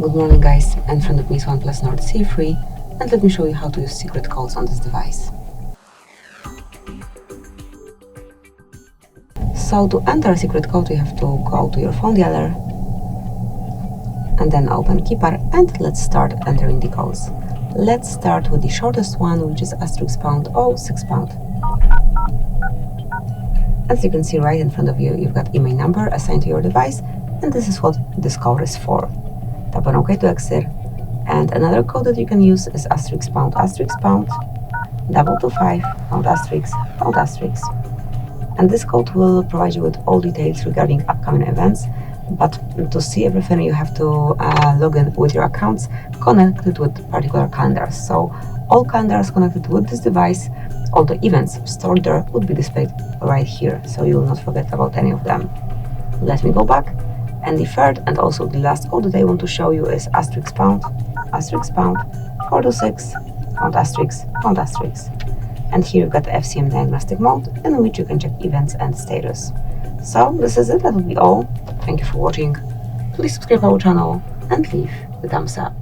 Good morning guys, in front of me is OnePlus Nord CE3 and let me show you how to use secret codes on this device. So to enter a secret code you have to go to your phone dialer and then open keypad and let's start entering the codes. Let's start with the shortest one, which is *pound or £6. As you can see right in front of you, you've got email number assigned to your device and this is what this code is for. Tap on OK to exit, and another code that you can use is *pound, *225, pound*. And this code will provide you with all details regarding upcoming events, but to see everything you have to log in with your accounts connected with particular calendars. So all calendars connected with this device, all the events stored there would be displayed right here, so you will not forget about any of them. Let me go back. And the third and also the last code that I want to show you is *pound, 426, pound*. And here you've got the FCM diagnostic mode in which you can check events and status. So this is it, that will be all. Thank you for watching. Please subscribe our channel and leave the thumbs up.